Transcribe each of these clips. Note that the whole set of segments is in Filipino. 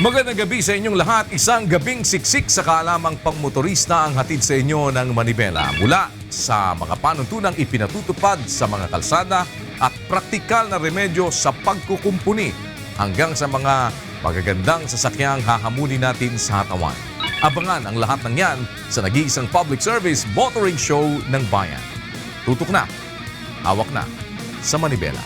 Magandang gabi sa inyong lahat. Isang gabing siksik sa kaalamang pangmotorista ang hatid sa inyo ng Manibela. Mula sa mga panuntunang ipinatutupad sa mga kalsada at praktikal na remedyo sa pagkukumpuni hanggang sa mga magagandang sasakyang hahamunin natin sa hatawan. Abangan ang lahat ng yan sa nag-iisang public service motoring show ng bayan. Tutok na, hawak na sa Manibela.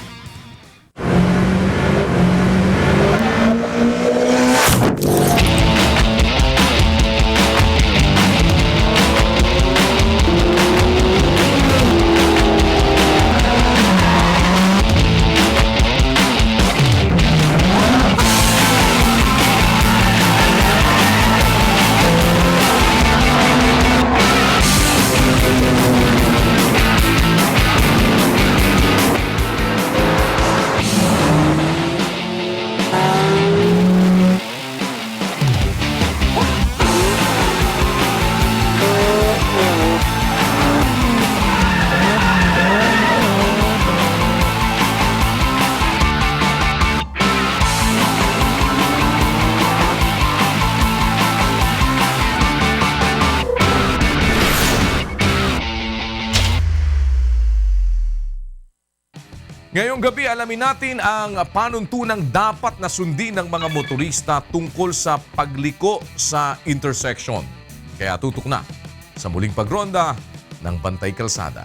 Ngayong gabi, alamin natin ang panuntunang dapat na sundin ng mga motorista tungkol sa pagliko sa intersection. Kaya tutok na sa muling pagronda ng Bantay Kalsada.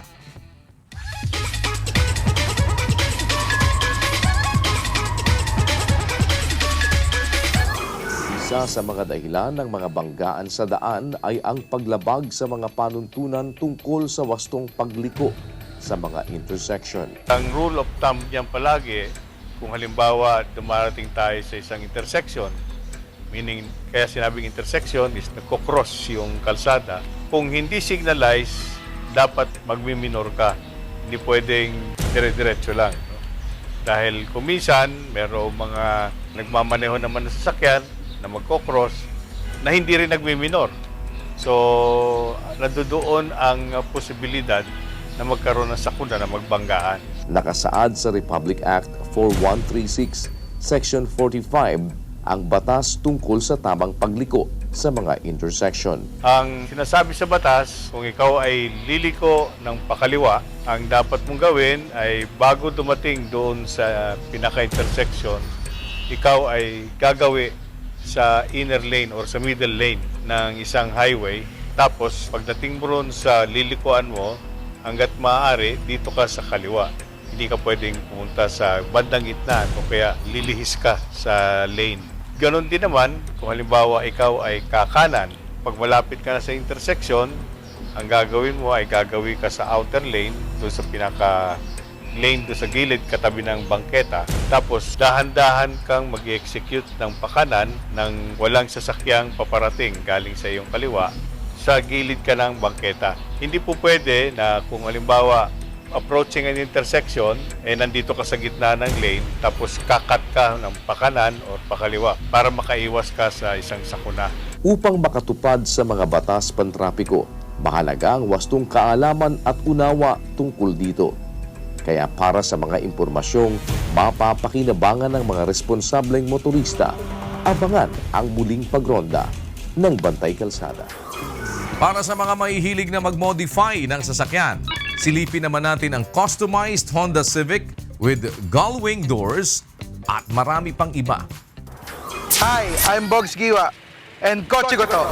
Isa sa mga dahilan ng mga banggaan sa daan ay ang paglabag sa mga panuntunan tungkol sa wastong pagliko sa mga intersection. Ang rule of thumb niyan palagi, kung halimbawa dumarating tayo sa isang intersection, meaning kaya sinabing intersection is nagko-cross yung kalsada, kung hindi signalize, dapat magmiminor ka. Hindi pwedeng dire-diretso lang. No? Dahil kung minsan, merong mga nagmamaneho naman ng sasakyan na magko-cross na hindi rin nagmiminor. So, nandoon ang posibilidad na magkaroon ng sakuna na magbanggaan. Nakasaad sa Republic Act 4136, Section 45, ang batas tungkol sa tamang pagliko sa mga intersection. Ang sinasabi sa batas, kung ikaw ay liliko ng pakaliwa, ang dapat mong gawin ay bago dumating doon sa pinaka-intersection, ikaw ay gagawi sa inner lane or sa middle lane ng isang highway. Tapos, pagdating mo ron sa lilikuan mo, hanggat maaari, dito ka sa kaliwa. Hindi ka pwedeng pumunta sa bandang gitna o kaya lilihis ka sa lane. Ganon din naman, kung halimbawa ikaw ay kakanan, pag malapit ka na sa intersection, ang gagawin mo ay gagawin ka sa outer lane, doon sa pinaka-lane doon sa gilid, katabi ng bangketa. Tapos, dahan-dahan kang mag-execute ng pakanan ng walang sasakyang paparating galing sa iyong kaliwa, sa gilid ka ng bangketa. Hindi po pwede na kung halimbawa approaching an intersection, nandito ka sa gitna ng lane, tapos kakat ka ng pakanan o pakaliwa para makaiwas ka sa isang sakuna. Upang makatupad sa mga batas pantrapiko, mahalaga ang wastong kaalaman at unawa tungkol dito. Kaya para sa mga impormasyong mapapakinabangan ng mga responsableng motorista, abangan ang muling pagronda ng Bantay Kalsada. Para sa mga mahihilig na mag-modify ng sasakyan, silipin naman natin ang customized Honda Civic with gull-wing doors at marami pang iba. Hi, I'm Bogs Giwa and kotse ko to.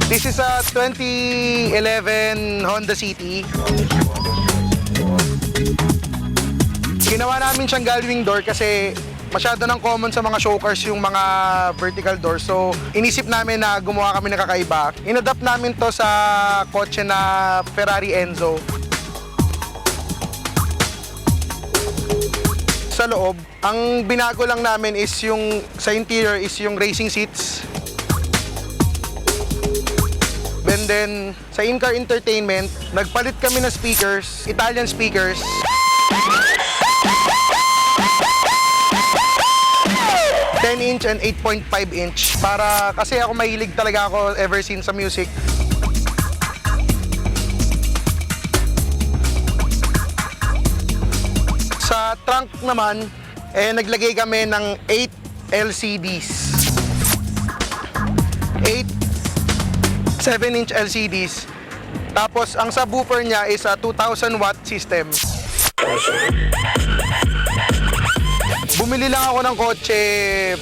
This is a 2011 Honda City. Ginawa namin siyang gull-wing door kasi masyado nang common sa mga show cars yung mga vertical doors. So, inisip namin na gumawa kami ng kakaiba. Inadapt namin to sa kotse na Ferrari Enzo. Sa loob, ang binago lang namin is yung sa interior is yung racing seats. And then, sa in-car entertainment, nagpalit kami ng speakers, Italian speakers. 10-inch and 8.5-inch. Para, kasi ako mahilig talaga ako ever since sa music. Sa trunk naman, naglagay kami ng 8 LCDs. 8 7-inch LCDs. Tapos, ang subwoofer niya is a 2,000 watt system. Bumili lang ako ng kotse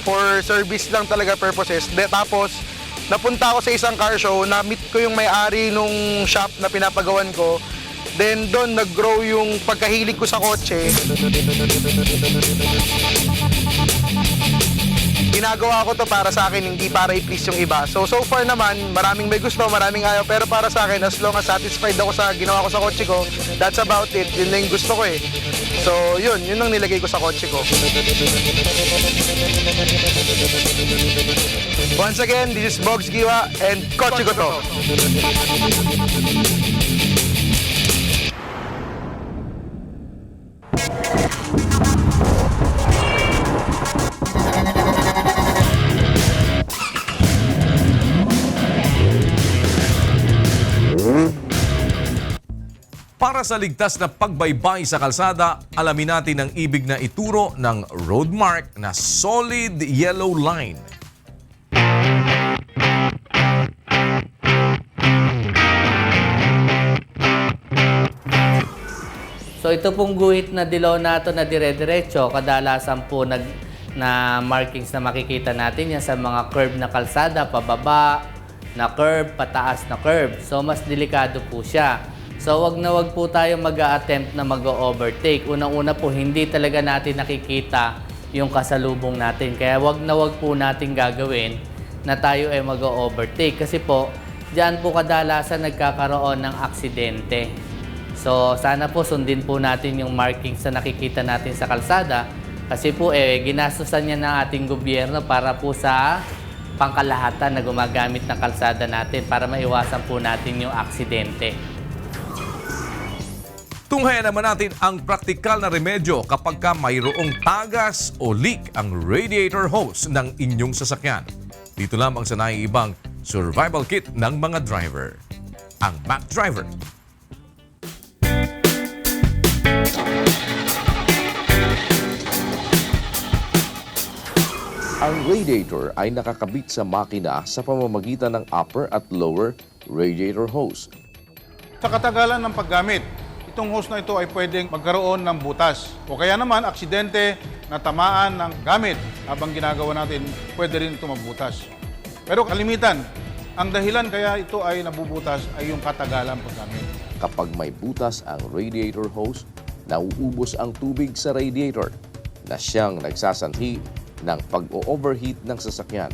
for service lang talaga purposes. Tapos, napunta ako sa isang car show, na-meet ko yung may-ari nung shop na pinapagawan ko. Then, doon nag-grow yung pagkahilig ko sa kotse. Ginagawa ko to para sa akin, hindi para i-please yung iba. So far naman, maraming may gusto, maraming ayaw. Pero para sa akin, as long as satisfied ako sa ginawa ko sa kotse ko, that's about it. Yun na yung gusto ko eh. So yun ang nilagay ko sa kotse ko. Once again, this is Bogs Giwa and kotse ko to. Para sa ligtas na pagbaybay sa kalsada, alamin natin ang ibig na ituro ng road mark na solid yellow line. So ito pong guhit na dilaw na ito na dire-diretso, kadalasan po na markings na makikita natin yan sa mga curve na kalsada, pababa na curve, pataas na curve. So mas delikado po siya. So wag po tayo mag-a-attempt na mag-overtake. Unang-una po, hindi talaga natin nakikita yung kasalubong natin. Kaya wag po natin gagawin na tayo ay mag-overtake. Kasi po, diyan po kadalasan nagkakaroon ng aksidente. So sana po sundin po natin yung markings na nakikita natin sa kalsada. Kasi po ginastusan niya ng ating gobyerno para po sa pangkalahatan na gumagamit ng kalsada natin para maiwasan po natin yung aksidente. Tunghayan naman natin ang praktikal na remedyo kapag mayroong tagas o leak ang radiator hose ng inyong sasakyan. Dito lamang sa naiibang survival kit ng mga driver. Ang Mac Driver. Ang radiator ay nakakabit sa makina sa pamamagitan ng upper at lower radiator hose. Sa katagalan ng paggamit, itong hose na ito ay pwedeng magkaroon ng butas o kaya naman aksidente na tamaan ng gamit habang ginagawa natin, pwede rin ito magbutas. Pero kalimitan, ang dahilan kaya ito ay nabubutas ay yung katagalan paggamit. Kapag may butas ang radiator hose, nauubos ang tubig sa radiator na siyang nagsasanhi ng pag-o-overheat ng sasakyan.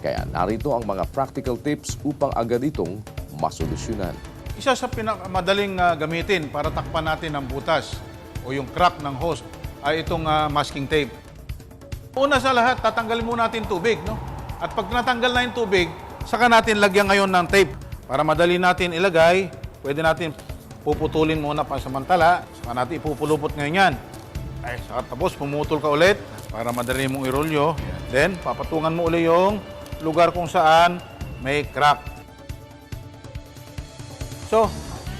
Kaya narito ang mga practical tips upang agad itong masolusyonan. Isa sa pinakamadaling gamitin para takpan natin ang butas o yung crack ng hose ay itong masking tape. Una sa lahat, tatanggalin muna natin tubig, no? At pag natanggal na yung tubig, saka natin lagyan ngayon ng tape. Para madali natin ilagay, pwede natin puputulin muna pansamantala, saka natin ipupulupot ngayon yan. Ay, saka tapos pumutol ka ulit para madali mong irolyo. Then, papatungan mo ulit yung lugar kung saan may crack. So,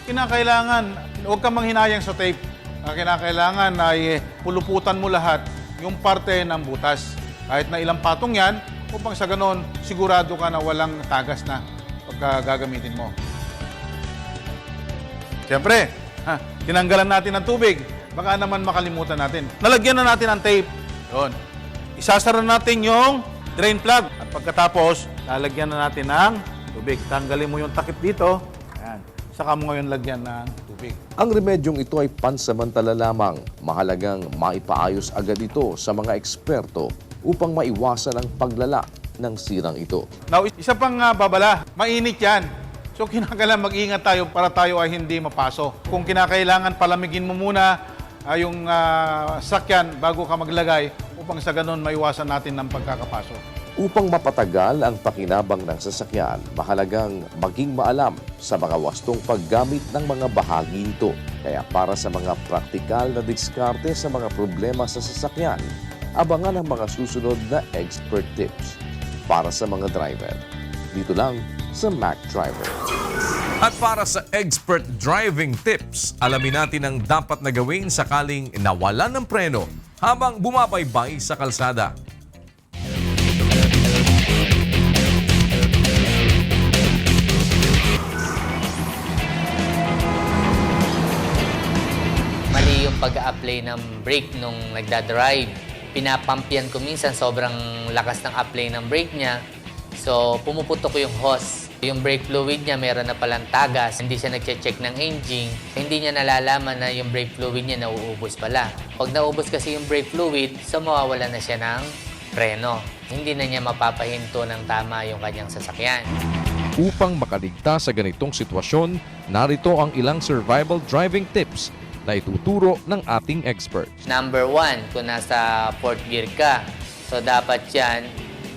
kinakailangan, huwag kang manghinayang sa tape. Ang kinakailangan ay puluputan mo lahat yung parte ng butas. Kahit na ilang patong yan, upang sa ganon, sigurado ka na walang tagas na pagka gagamitin mo. Siyempre, tinanggalan natin ng tubig. Baka naman makalimutan natin. Nalagyan na natin ang tape. Yun. Isasara natin yung drain plug. At pagkatapos, lalagyan na natin ng tubig. Tanggalin mo yung takip dito. Ayan. Saka mo ngayon lagyan ng tubig. Ang remedyong ito ay pansamantala lamang. Mahalagang maipaayos agad ito sa mga eksperto upang maiwasan ang paglala ng sirang ito. Now, isa pang babala, mainit yan. So, kinakailangan mag-ingat tayo para tayo ay hindi mapaso. Kung kinakailangan, palamigin mo muna yung sakyan bago ka maglagay upang sa ganun maiwasan natin ng pagkakapaso. Upang mapatagal ang pakinabang ng sasakyan, mahalagang maging maalam sa mga wastong paggamit ng mga bahagi nito. Kaya para sa mga praktikal na diskarte sa mga problema sa sasakyan, abangan ang mga susunod na expert tips para sa mga driver. Dito lang sa Mac Driver. At para sa expert driving tips, alamin natin ang dapat na gawin sakaling nawalan ng preno habang bumabaybay sa kalsada. Mali yung pag-apply ng brake nung nagdadrive. Pinapampyan ko minsan, sobrang lakas ng apply ng brake niya. So, pumuputok ko yung hose. Yung brake fluid niya, meron na palang tagas. Hindi siya nagche-check ng engine. Hindi niya nalalaman na yung brake fluid niya nauubos pala. Pag naubos kasi yung brake fluid, so mawawala na siya ng preno. Hindi na niya mapapahinto ng tama yung kanyang sasakyan. Upang makaligtas sa ganitong sitwasyon, narito ang ilang survival driving tips na ituturo ng ating experts. Number 1, kung nasa fourth gear ka, so dapat yan,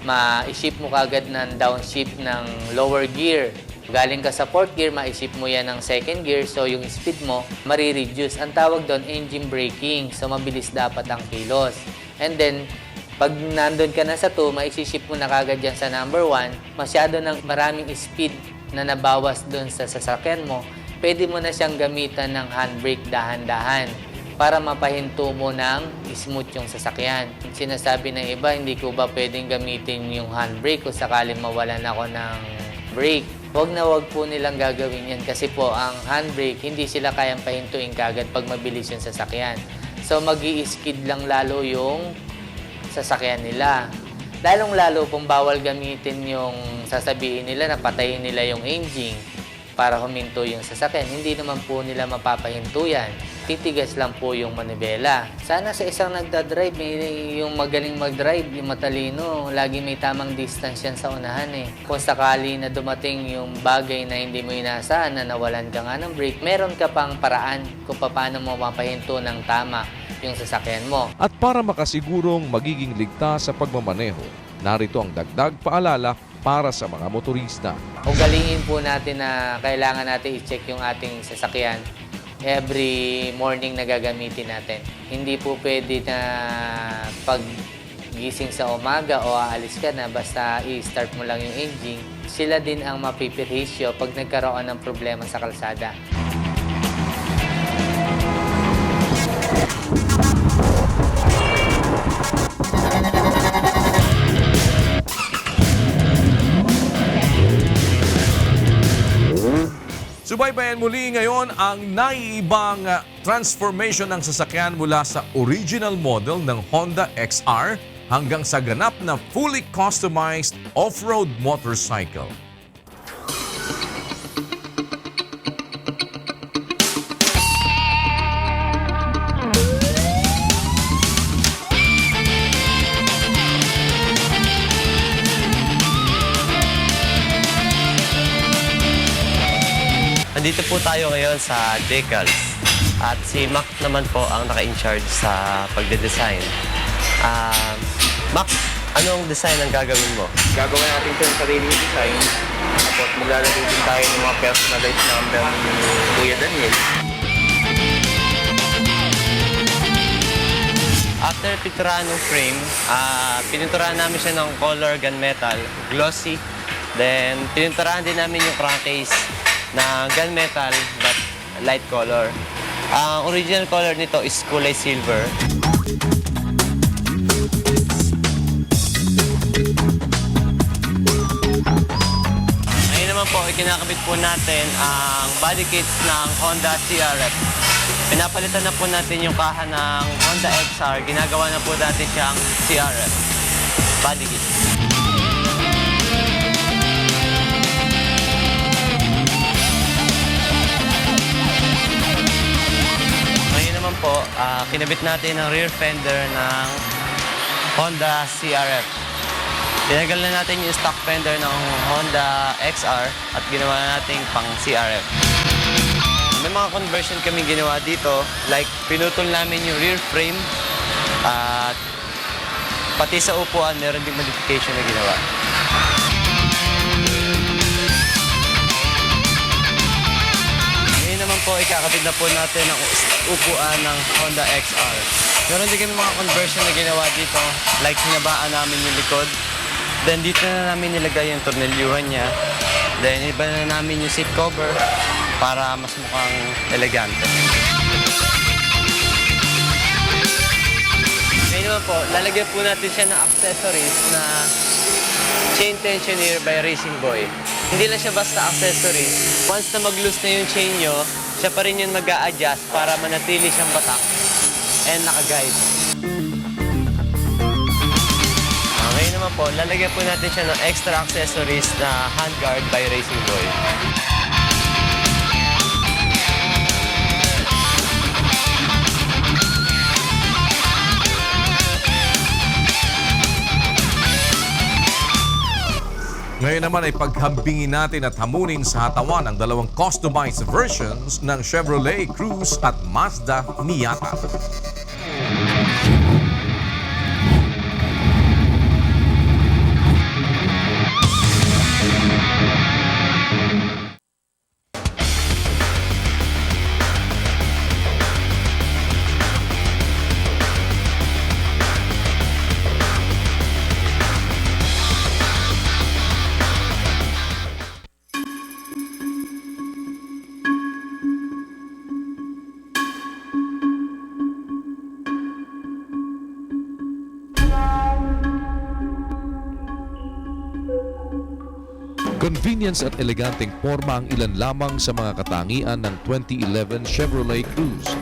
ma-shift mo kagad ng downshift ng lower gear. Galing ka sa fourth gear, ma-shift mo yan ng second gear, so yung speed mo, marireduce. Ang tawag doon, engine braking. So mabilis dapat ang kilos. And then, pag nandun ka na sa 2, ma-shift mo na kagad yan sa number 1, masyado ng maraming speed na nabawas doon sa sasakyan mo, pwede mo na siyang gamitan ng handbrake dahan-dahan para mapahinto mo ng smooth yung sasakyan. Sinasabi ng iba, hindi ko ba pwedeng gamitin yung handbrake kung sakaling mawalan ako ng brake? Huwag na huwag po nilang gagawin yan kasi po ang handbrake, hindi sila kayang pahintuin kagad pag mabilis yung sasakyan. So mag-i-skid lang lalo yung sasakyan nila. Lalong-lalo pong bawal gamitin yung sasabihin nila na patayin nila yung engine para huminto yung sasakyan. Hindi naman po nila mapapahinto yan. Titigas lang po yung manibela. Sana sa isang nagdadrive, yung magaling mag-drive, yung matalino, lagi may tamang distance yan sa unahan eh. Kung sakali na dumating yung bagay na hindi mo inaasahan na nawalan ka nga ng brake, meron ka pang paraan kung paano mo mapahinto ng tama yung sasakyan mo. At para makasigurong magiging ligtas sa pagmamaneho, narito ang dagdag paalala para sa mga motorista. Ugalingin po natin na kailangan natin i-check yung ating sasakyan every morning na gagamitin natin. Hindi po pwede na pag gising sa umaga o aalis ka na basta i-start mo lang yung engine. Sila din ang mapiperhisyo pag nagkaroon ng problema sa kalsada. Subaybayan muli ngayon ang naiibang transformation ng sasakyan mula sa original model ng Honda XR hanggang sa ganap na fully customized off-road motorcycle. Nandito po tayo ngayon sa decals at si Mac naman po ang naka-in-charge sa pagde-design. Mac, anong design ang gagawin mo? Gagawin natin ito yung sariling design. Tapos maglalagay din tayo ng mga personalized number ni Kuya Daniel. After pinturahan ng frame, pininturahan namin siya ng color gunmetal, glossy. Then, pininturahan din namin yung crankcase na gunmetal but light color. Ang original color nito is kulay silver. Ngayon naman po, ikinakabit po natin ang body kits ng Honda CRF. Pinapalitan na po natin yung kaha ng Honda XR. Ginagawa na po natin siyang CRF body kit. Po, kinabit natin ang rear fender ng Honda CRF. Tinagal na natin yung stock fender ng Honda XR at ginawa natin pang CRF. May mga conversion kami ginawa dito, like pinutol namin yung rear frame at pati sa upuan meron din modification na ginawa. Po, ikakabit na po natin ang upuan ng Honda XR. Meron din kami mga conversion na ginawa dito. Like, hinabaan namin yung likod. Then, dito na namin nilagay yung tornilyuhan niya. Then, iba na namin yung seat cover para mas mukhang elegante. Ngayon naman po, lalagyan po natin siya ng accessories na chain tensioner by Racing Boy. Hindi lang siya basta accessories. Once na mag-loose na yung chain nyo, siya pa rin yung mag-a-adjust para manatili siyang batak and naka-guide. Ngayon naman po, lalagyan po natin siya ng extra accessories na handguard by Racing Boy. Ngayon naman ay paghambingin natin at hamunin sa hatawan ang dalawang customized versions ng Chevrolet Cruze at Mazda Miata. Convenience at eleganteng forma ang ilan lamang sa mga katangian ng 2011 Chevrolet Cruze.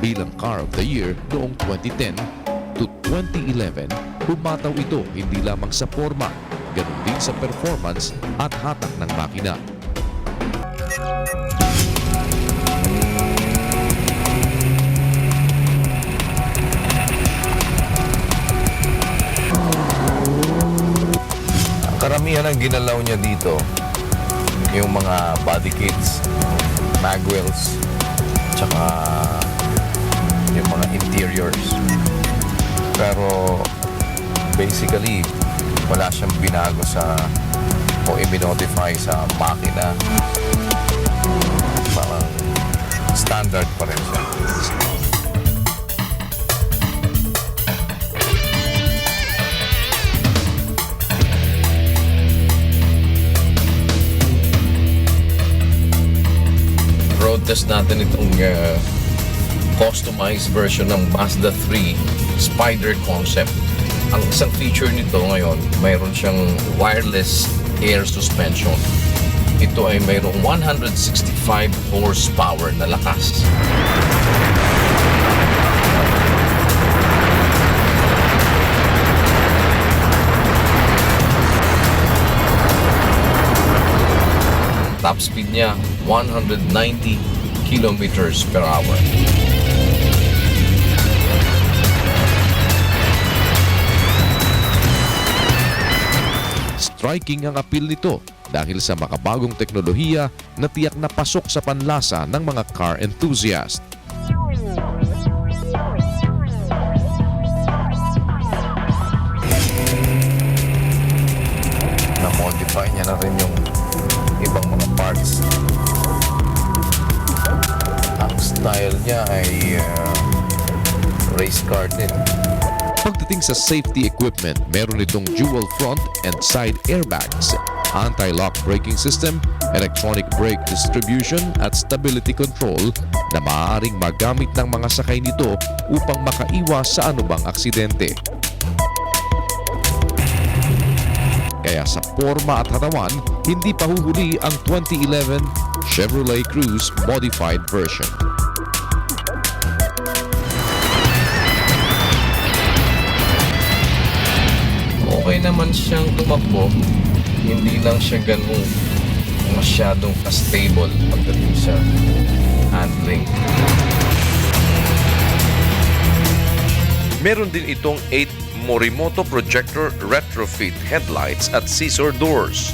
Bilang Car of the Year noong 2010 to 2011, humataw ito hindi lamang sa forma, ganun din sa performance at hatak ng makina. Karamihan ang ginalaw niya dito, yung mga body kits, mag wheels, tsaka yung mga interiors. Pero basically, wala siyang binago sa o i-modify sa makina. Parang standard pa rin siya. Road test natin itong customized version ng Mazda 3 Spider Concept. Ang isang feature nito ngayon, mayroon siyang wireless air suspension. Ito ay mayroong 165 horsepower na lakas. Top speed niya, 190 kilometers per hour. Striking ang appeal nito dahil sa makabagong teknolohiya na tiyak na pasok sa panlasa ng mga car enthusiast. Na-modify niya na rin yung ibang mga parts. Ang style niya ay race car din. Pagdating sa safety equipment, meron itong dual front and side airbags, anti-lock braking system, electronic brake distribution at stability control na maaaring magamit ng mga sakay nito upang makaiwas sa anumang aksidente. Kaya sa forma at hatawan, hindi pa huhuli ang 2011 Chevrolet Cruze Modified version. Okay naman siyang tumakbo, hindi lang siya ganun masyadong stable pagdating sa handling. Meron din itong 8 Morimoto projector retrofit headlights at scissor doors.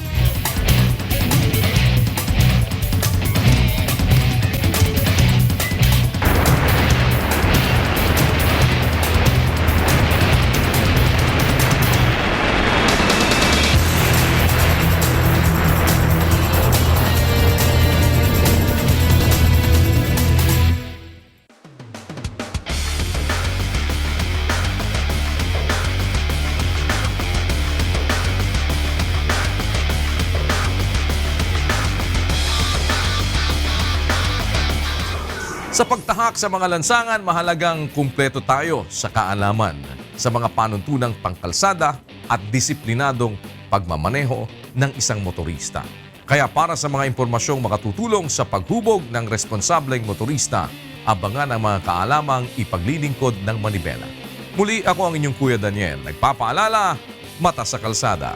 Sa pagtahak sa mga lansangan, mahalagang kumpleto tayo sa kaalaman sa mga panuntunang pangkalsada at disiplinadong pagmamaneho ng isang motorista. Kaya para sa mga impormasyong makatutulong sa paghubog ng responsableng motorista, abangan ang mga kaalamang ipaglilingkod ng Manibela. Muli ako ang inyong Kuya Daniel, nagpapaalala, mata sa kalsada,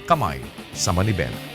kamay sa Manibela.